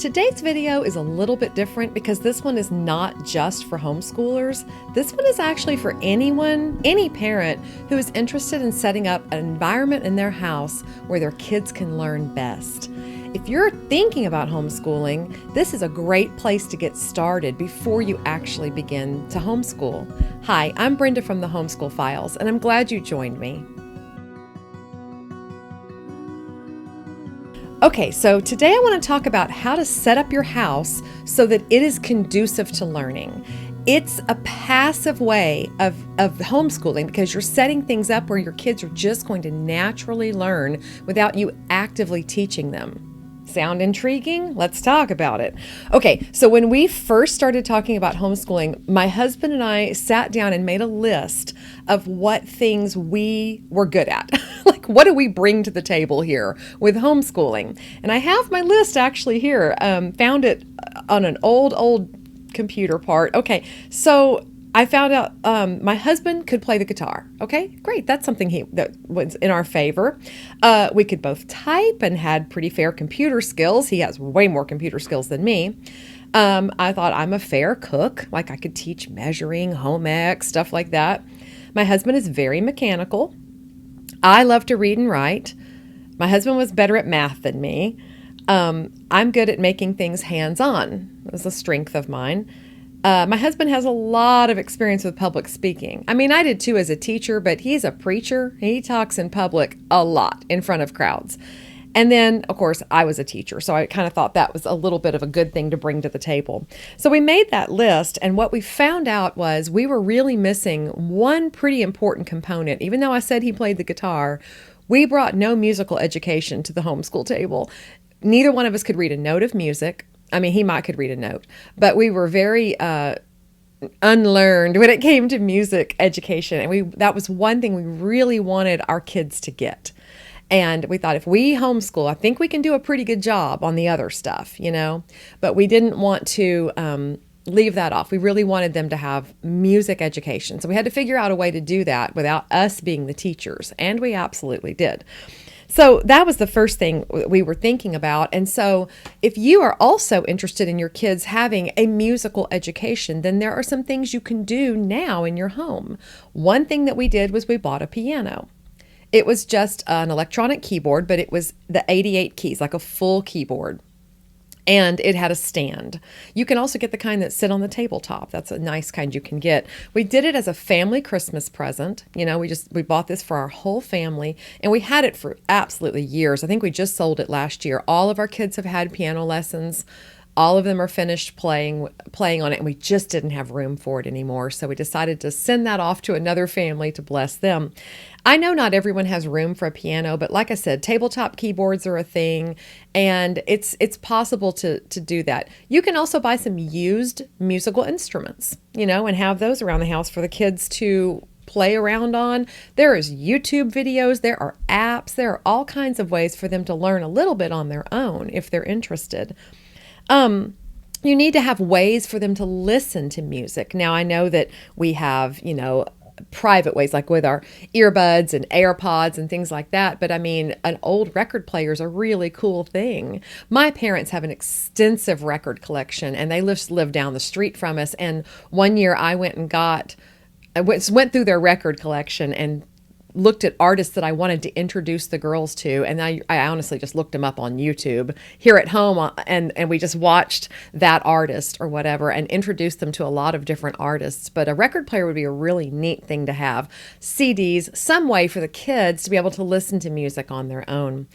Today's video is a little bit different because this one is not just for homeschoolers. This one is actually for anyone, any parent who is interested in setting up an environment in their house where their kids can learn best. If you're thinking about homeschooling, this is a great place to get started before you actually begin to homeschool. Hi, I'm Brenda from the Homeschool Files, and I'm glad you joined me. Okay, so today I want to talk about how to set up your house so that it is conducive to learning. It's a passive way of homeschooling because you're setting things up where your kids are just going to naturally learn without you actively teaching them. Sound intriguing? Let's talk about it. Okay, so when we first started talking about homeschooling, my husband and I sat down and made a list of what things we were good at. Like, what do we bring to the table here with homeschooling? And I have my list actually here. Found it on an old computer part. Okay, so I found out my husband could play the guitar. Okay, great. That's something that was in our favor. We could both type and had pretty fair computer skills. He has way more computer skills than me. I thought I'm a fair cook. Like, I could teach measuring, home ec, stuff like that. My husband is very mechanical. I love to read and write. My husband was better at math than me. I'm good at making things hands-on. It was a strength of mine. My husband has a lot of experience with public speaking. I mean, I did too as a teacher, but he's a preacher. He talks in public a lot in front of crowds. And then, of course, I was a teacher, so I kind of thought that was a little bit of a good thing to bring to the table. So we made that list, and what we found out was we were really missing one pretty important component. Even though I said he played the guitar, we brought no musical education to the homeschool table. Neither one of us could read a note of music. I mean, he could read a note, but we were very unlearned when it came to music education. And that was one thing we really wanted our kids to get. And we thought if we homeschool, I think we can do a pretty good job on the other stuff, but we didn't want to leave that off. We really wanted them to have music education. So we had to figure out a way to do that without us being the teachers. And we absolutely did. So that was the first thing we were thinking about. And so if you are also interested in your kids having a musical education, then there are some things you can do now in your home. One thing that we did was we bought a piano. It was just an electronic keyboard, but it was the 88 keys, like a full keyboard. And it had a stand. You can also get the kind that sit on the tabletop. That's a nice kind you can get. We did it as a family Christmas present. We bought this for our whole family, and we had it for absolutely years. I think we just sold it last year. All of our kids have had piano lessons. All of them are finished playing on it, and we just didn't have room for it anymore. So we decided to send that off to another family to bless them. I know not everyone has room for a piano, but like I said, tabletop keyboards are a thing, and it's possible to do that. You can also buy some used musical instruments, and have those around the house for the kids to play around on. There is YouTube videos, there are apps, there are all kinds of ways for them to learn a little bit on their own if they're interested. You need to have ways for them to listen to music. Now, I know that we have, private ways, like with our earbuds and AirPods and things like that. But I mean, an old record player is a really cool thing. My parents have an extensive record collection, and they live down the street from us. And one year I went through their record collection and looked at artists that I wanted to introduce the girls to, and I honestly just looked them up on YouTube here at home, and we just watched that artist or whatever and introduced them to a lot of different artists. But a record player would be a really neat thing to have. CDs, some way for the kids to be able to listen to music on their own.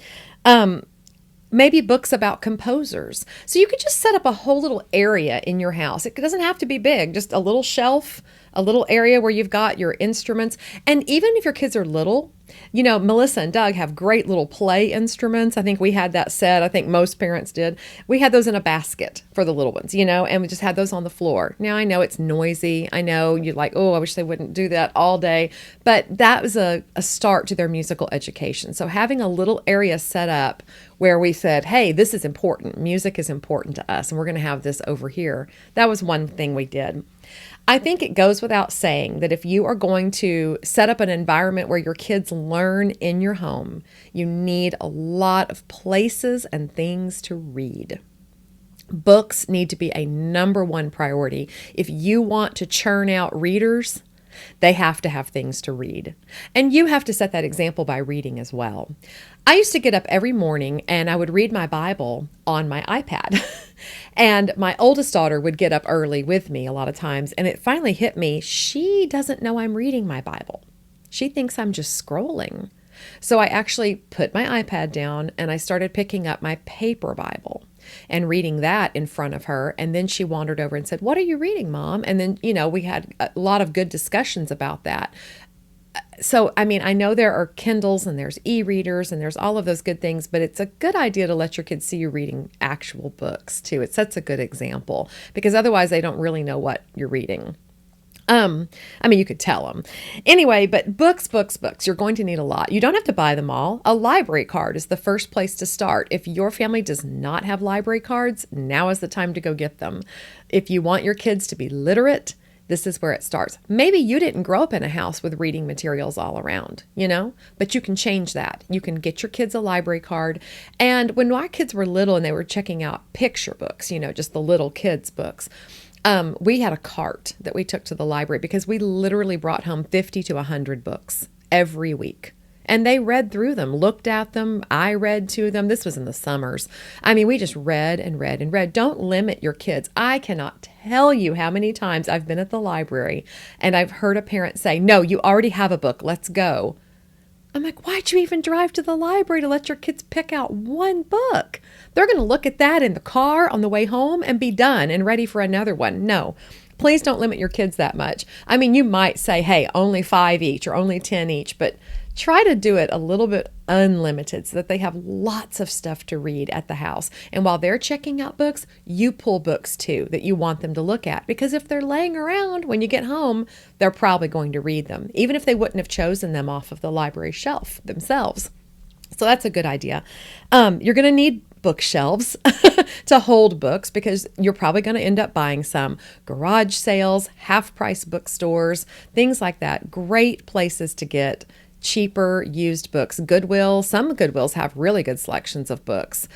Maybe books about composers. So you could just set up a whole little area in your house. It doesn't have to be big, just a little shelf, a little area where you've got your instruments. And even if your kids are little, Melissa and Doug have great little play instruments. I think we had that set. I think most parents did. We had those in a basket for the little ones, and we just had those on the floor. Now, I know it's noisy. I know you're like, oh, I wish they wouldn't do that all day. But that was a start to their musical education. So having a little area set up where we said, hey, this is important. Music is important to us, and we're going to have this over here. That was one thing we did. I think it goes without saying that if you are going to set up an environment where your kids learn in your home, you need a lot of places and things to read. Books need to be a number one priority. If you want to churn out readers, they have to have things to read. And you have to set that example by reading as well. I used to get up every morning and I would read my Bible on my iPad. And my oldest daughter would get up early with me a lot of times. And it finally hit me, she doesn't know I'm reading my Bible. She thinks I'm just scrolling. So I actually put my iPad down and I started picking up my paper Bible and reading that in front of her. And then she wandered over and said, "What are you reading, Mom?" And then, we had a lot of good discussions about that. So, I mean, I know there are Kindles and there's e-readers and there's all of those good things, but it's a good idea to let your kids see you reading actual books too. It sets a good example because otherwise they don't really know what you're reading. You could tell them. Anyway, but books, you're going to need a lot. You don't have to buy them all. A library card is the first place to start. If your family does not have library cards, now is the time to go get them. If you want your kids to be literate, this is where it starts. Maybe you didn't grow up in a house with reading materials all around, but you can change that. You can get your kids a library card. And when our kids were little and they were checking out picture books, just the little kids' books, we had a cart that we took to the library because we literally brought home 50 to 100 books every week. And they read through them, looked at them. I read to them. This was in the summers. We just read and read and read. Don't limit your kids. I cannot tell you how many times I've been at the library and I've heard a parent say, "No, you already have a book. Let's go." I'm like, why'd you even drive to the library to let your kids pick out one book? They're going to look at that in the car on the way home and be done and ready for another one. No, please don't limit your kids that much. You might say, hey, only 5 each or only 10 each, but try to do it a little bit unlimited so that they have lots of stuff to read at the house. And while they're checking out books, you pull books too that you want them to look at. Because if they're laying around when you get home, they're probably going to read them, even if they wouldn't have chosen them off of the library shelf themselves. So that's a good idea. You're going to need bookshelves to hold books because you're probably going to end up buying some. Garage sales, half-price bookstores, things like that. Great places to get cheaper used books. Goodwill, some Goodwills have really good selections of books.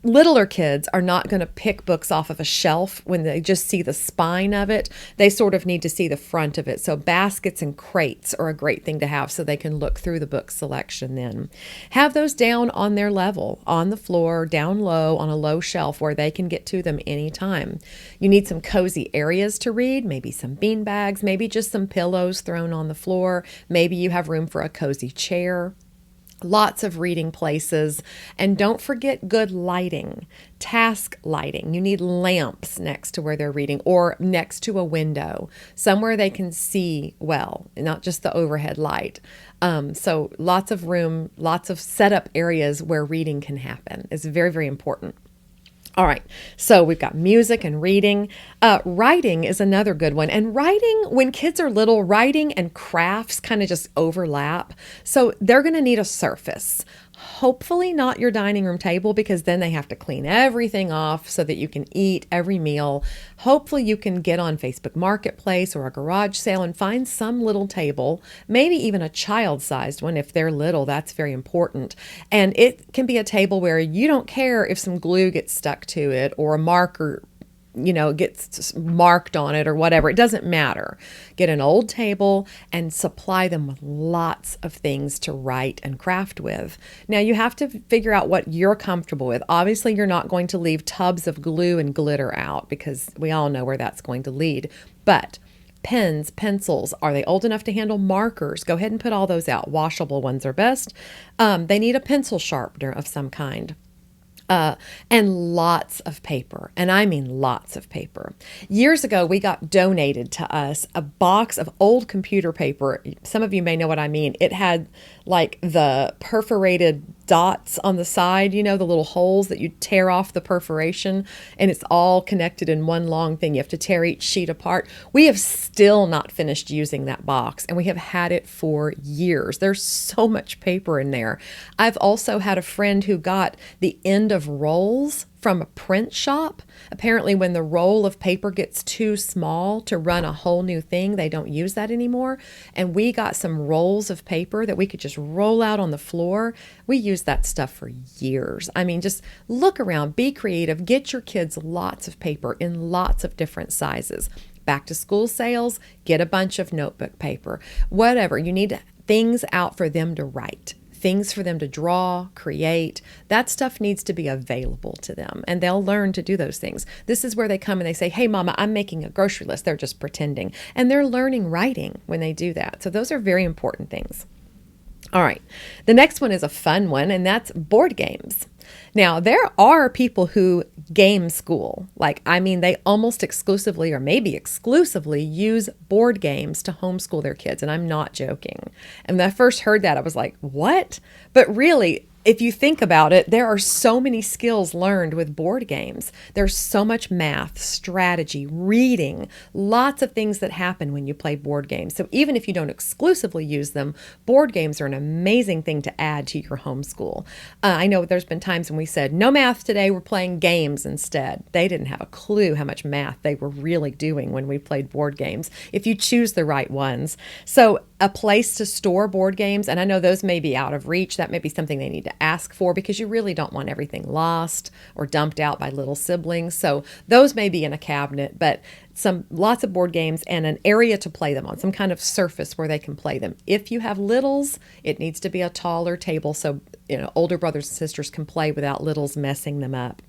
Littler kids are not going to pick books off of a shelf when they just see the spine of it. They sort of need to see the front of it. So baskets and crates are a great thing to have so they can look through the book selection then. Have those down on their level, on the floor, down low, on a low shelf where they can get to them anytime. You need some cozy areas to read, maybe some bean bags, maybe just some pillows thrown on the floor. Maybe you have room for a cozy chair. Lots of reading places. And don't forget good lighting, task lighting. You need lamps next to where they're reading or next to a window, somewhere they can see well, not just the overhead light. So lots of room, lots of setup areas where reading can happen. It's very, very important. All right, so we've got music and reading. Writing is another good one. And writing, when kids are little, writing and crafts kind of just overlap. So they're going to need a surface. Hopefully not your dining room table because then they have to clean everything off so that you can eat every meal. Hopefully you can get on Facebook Marketplace or a garage sale and find some little table, maybe even a child-sized one if they're little. That's very important. And it can be a table where you don't care if some glue gets stuck to it or a marker gets marked on it or whatever. It doesn't matter. Get an old table and supply them with lots of things to write and craft with. Now you have to figure out what you're comfortable with. Obviously, you're not going to leave tubs of glue and glitter out because we all know where that's going to lead. But pens, pencils, are they old enough to handle markers? Go ahead and put all those out. Washable ones are best. They need a pencil sharpener of some kind. And lots of paper. And I mean lots of paper. Years ago, we got donated to us a box of old computer paper. Some of you may know what I mean. It had like the perforated dots on the side, the little holes that you tear off the perforation, and it's all connected in one long thing. You have to tear each sheet apart. We have still not finished using that box, and we have had it for years. There's so much paper in there. I've also had a friend who got the end of rolls from a print shop. Apparently, when the roll of paper gets too small to run a whole new thing, they don't use that anymore. And we got some rolls of paper that we could just roll out on the floor. We used that stuff for years. I mean, just look around, be creative, get your kids lots of paper in lots of different sizes. Back to school sales, get a bunch of notebook paper, whatever. You need things out for them to write, things for them to draw, create. That stuff needs to be available to them, and they'll learn to do those things. This is where they come and they say, hey, Mama, I'm making a grocery list. They're just pretending, and they're learning writing when they do that. So those are very important things. All right, the next one is a fun one, and that's board games. Now, there are people who game school. They almost exclusively or maybe exclusively use board games to homeschool their kids. And I'm not joking. And when I first heard that, I was like, what? But really, if you think about it, there are so many skills learned with board games. There's so much math, strategy, reading, lots of things that happen when you play board games. So even if you don't exclusively use them, board games are an amazing thing to add to your homeschool. I know there's been times when we said, no math today, we're playing games instead. They didn't have a clue how much math they were really doing when we played board games, if you choose the right ones. So a place to store board games, and I know those may be out of reach. That may be something they need to ask for because you really don't want everything lost or dumped out by little siblings. So those may be in a cabinet, but lots of board games and an area to play them on, some kind of surface where they can play them. If you have littles, it needs to be a taller table so older brothers and sisters can play without littles messing them up.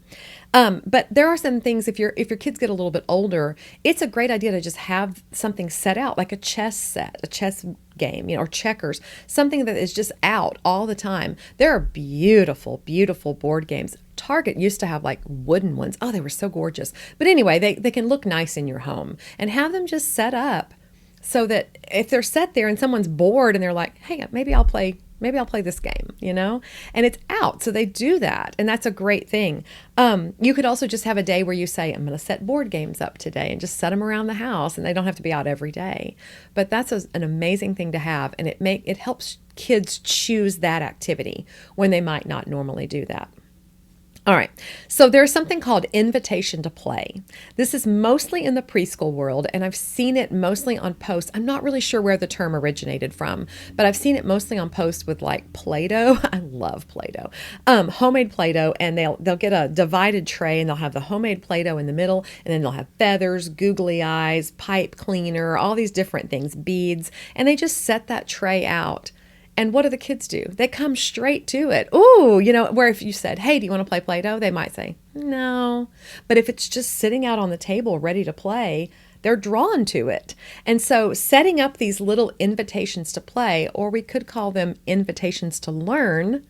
But there are some things, if your kids get a little bit older, it's a great idea to just have something set out, like a chess set, a chess game, or checkers, something that is just out all the time. There are beautiful, beautiful board games. Target used to have wooden ones. Oh, they were so gorgeous. But anyway, they can look nice in your home, and have them just set up so that if they're set there and someone's bored and they're like, hey, maybe I'll play this game, and it's out. So they do that. And that's a great thing. You could also just have a day where you say, I'm going to set board games up today, and just set them around the house, and they don't have to be out every day. But that's an amazing thing to have. And it helps kids choose that activity when they might not normally do that. All right, so there's something called invitation to play. This is mostly in the preschool world, and I've seen it mostly on posts. I'm not really sure where the term originated from, but I've seen it mostly on posts with Play-Doh. I love Play-Doh. Homemade Play-Doh, and they'll get a divided tray, and they'll have the homemade Play-Doh in the middle, and then they'll have feathers, googly eyes, pipe cleaner, all these different things, beads, and they just set that tray out. And what do the kids do? They come straight to it. Ooh, where if you said, hey, do you want to play Play-Doh? They might say, no. But if it's just sitting out on the table ready to play, they're drawn to it. And so setting up these little invitations to play, or we could call them invitations to learn,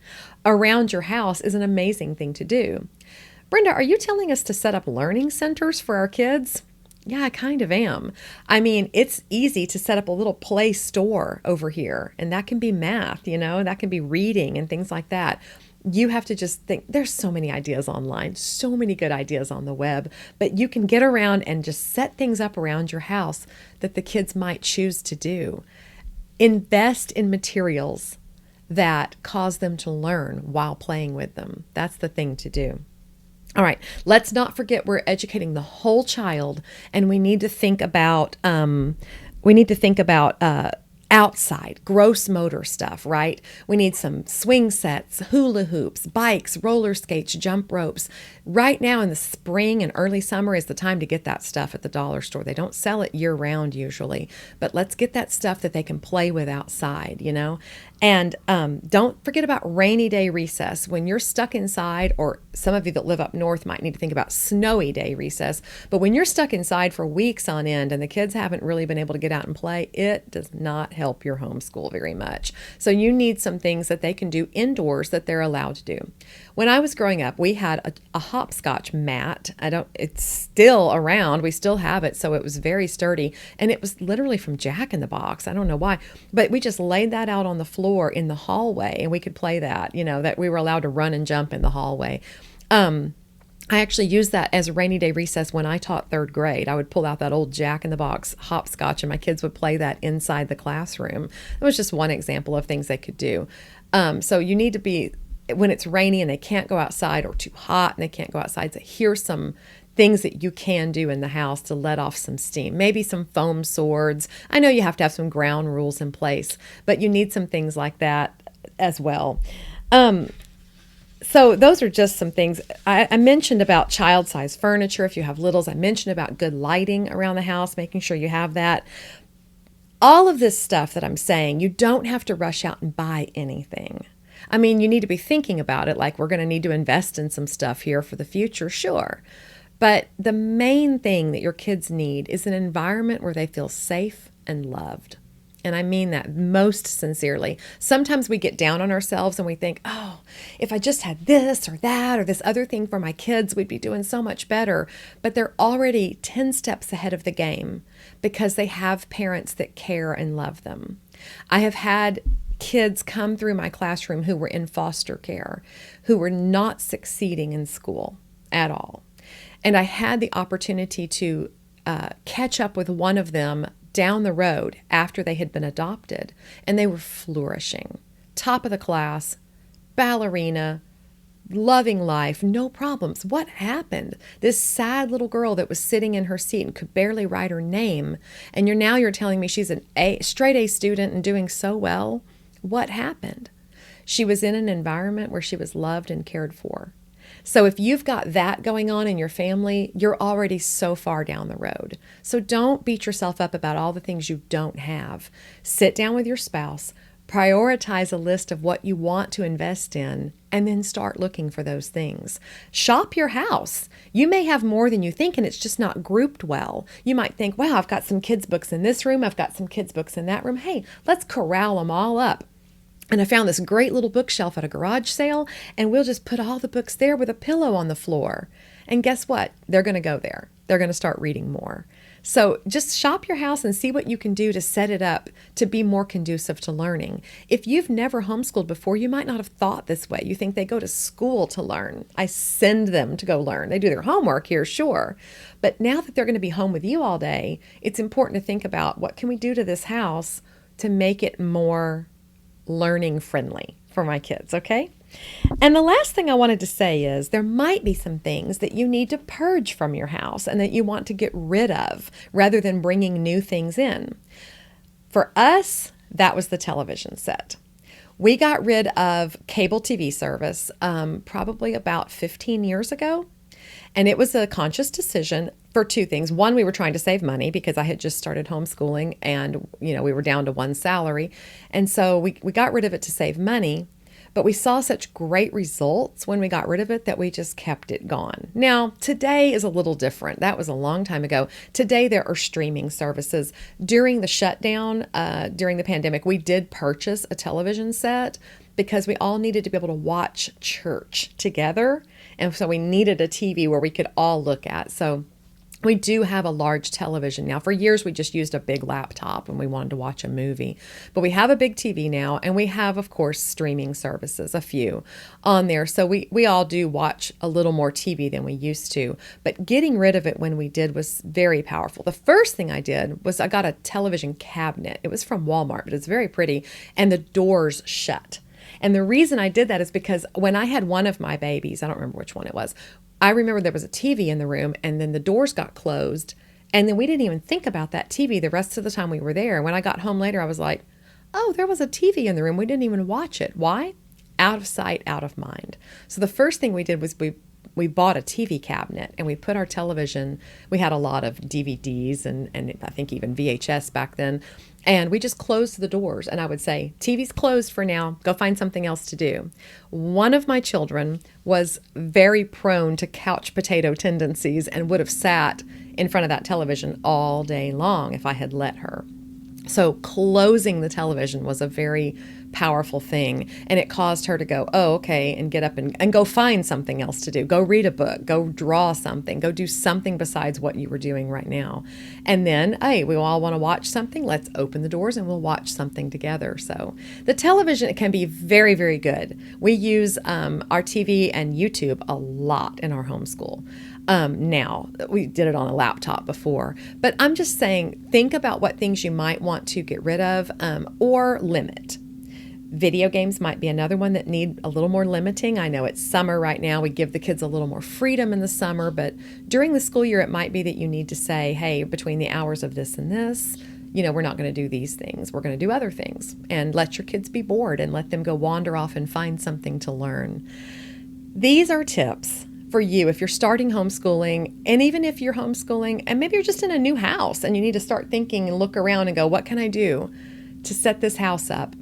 around your house is an amazing thing to do. Brenda, are you telling us to set up learning centers for our kids? Yeah, I kind of am. I mean, it's easy to set up a little play store over here, and that can be math, that can be reading and things like that. You have to just think, there's so many ideas online, so many good ideas on the web, but you can get around and just set things up around your house that the kids might choose to do. Invest in materials that cause them to learn while playing with them. That's the thing to do. All right, let's not forget we're educating the whole child, and we need to think about outside, gross motor stuff, right? We need some swing sets, hula hoops, bikes, roller skates, jump ropes. Right now in the spring and early summer is the time to get that stuff at the dollar store. They don't sell it year round usually, but let's get that stuff that they can play with outside, And don't forget about rainy day recess. When you're stuck inside, or some of you that live up north might need to think about snowy day recess, but when you're stuck inside for weeks on end and the kids haven't really been able to get out and play, it does not help your homeschool very much. So you need some things that they can do indoors that they're allowed to do. When I was growing up, we had a hopscotch mat. It's still around. We still have it. So it was very sturdy, and it was literally from Jack in the Box. I don't know why, but we just laid that out on the floor in the hallway, and we could play that, that we were allowed to run and jump in the hallway. I actually used that as a rainy day recess when I taught third grade. I would pull out that old Jack in the Box hopscotch, and my kids would play that inside the classroom. It was just one example of things they could do. So you need to be when it's rainy and they can't go outside, or too hot and they can't go outside. So here's some things that you can do in the house to let off some steam. Maybe some foam swords. I know you have to have some ground rules in place, but you need some things like that as well. So those are just some things. I mentioned about child-sized furniture. If you have littles, I mentioned about good lighting around the house, making sure you have that. All of this stuff that I'm saying, you don't have to rush out and buy anything. I mean, you need to be thinking about it like we're going to need to invest in some stuff here for the future, sure. But the main thing that your kids need is an environment where they feel safe and loved. And I mean that most sincerely. Sometimes we get down on ourselves and we think, oh, if I just had this or that or this other thing for my kids, we'd be doing so much better. But they're already 10 steps ahead of the game because they have parents that care and love them. I have had kids come through my classroom who were in foster care, who were not succeeding in school at all. And I had the opportunity to catch up with one of them down the road after they had been adopted, and they were flourishing. Top of the class, ballerina, loving life, no problems. What happened? This sad little girl that was sitting in her seat and could barely write her name, and you're telling me she's an straight A student and doing so well? What happened? She was in an environment where she was loved and cared for. So if you've got that going on in your family, you're already so far down the road. So don't beat yourself up about all the things you don't have. Sit down with your spouse, prioritize a list of what you want to invest in, and then start looking for those things. Shop your house. You may have more than you think, and it's just not grouped well. You might think, wow, I've got some kids' books in this room. I've got some kids' books in that room. Hey, let's corral them all up. And I found this great little bookshelf at a garage sale, and we'll just put all the books there with a pillow on the floor. And guess what? They're going to go there. They're going to start reading more. So just shop your house and see what you can do to set it up to be more conducive to learning. If you've never homeschooled before, you might not have thought this way. You think they go to school to learn. I send them to go learn. They do their homework here, sure. But now that they're going to be home with you all day, it's important to think about what can we do to this house to make it more learning friendly for my kids, okay? And the last thing I wanted to say is there might be some things that you need to purge from your house and that you want to get rid of rather than bringing new things in. For us, that was the television set. We got rid of cable TV service probably about 15 years ago. And it was a conscious decision for two things. One, we were trying to save money because I had just started homeschooling and, we were down to one salary. And so we got rid of it to save money. But we saw such great results when we got rid of it that we just kept it gone. Now, today is a little different. That was a long time ago. Today, there are streaming services. During the shutdown, during the pandemic, we did purchase a television set because we all needed to be able to watch church together. And so we needed a TV where we could all look at. So we do have a large television now. For years, we just used a big laptop when we wanted to watch a movie. But we have a big TV now, and we have, of course, streaming services, a few on there. So we all do watch a little more TV than we used to. But getting rid of it when we did was very powerful. The first thing I did was I got a television cabinet. It was from Walmart, but it's very pretty, and the doors shut. And the reason I did that is because when I had one of my babies, I don't remember which one it was, I remember there was a TV in the room and then the doors got closed. And then we didn't even think about that TV the rest of the time we were there. When I got home later, I was like, oh, there was a TV in the room. We didn't even watch it. Why? Out of sight, out of mind. So the first thing we did was we bought a TV cabinet and we put our television. We had a lot of DVDs and I think even VHS back then. And we just closed the doors. And I would say, TV's closed for now. Go find something else to do. One of my children was very prone to couch potato tendencies and would have sat in front of that television all day long if I had let her. So closing the television was a very powerful thing. And it caused her to go, oh, okay, and get up and go find something else to do. Go read a book. Go draw something. Go do something besides what you were doing right now. And then, hey, we all want to watch something. Let's open the doors and we'll watch something together. So the television, it can be very, very good. We use our TV and YouTube a lot in our homeschool. Now, we did it on a laptop before, but I'm just saying, think about what things you might want to get rid of or limit. Video games might be another one that need a little more limiting. I know it's summer right now. We give the kids a little more freedom in the summer, but during the school year, it might be that you need to say, hey, between the hours of this and this, we're not going to do these things. We're going to do other things, and let your kids be bored and let them go wander off and find something to learn. These are tips for you if you're starting homeschooling, and even if you're homeschooling and maybe you're just in a new house and you need to start thinking and look around and go, what can I do to set this house up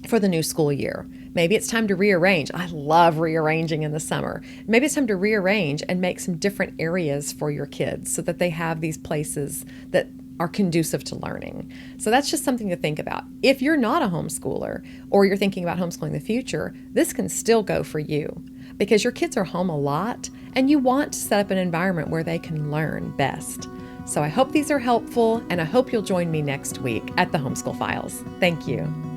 for the new school year? Maybe it's time to rearrange. I love rearranging in the summer. Maybe it's time to rearrange and make some different areas for your kids so that they have these places that are conducive to learning. So that's just something to think about. If you're not a homeschooler or you're thinking about homeschooling in the future, this can still go for you because your kids are home a lot and you want to set up an environment where they can learn best. So I hope these are helpful, and I hope you'll join me next week at the Homeschool Files. Thank you.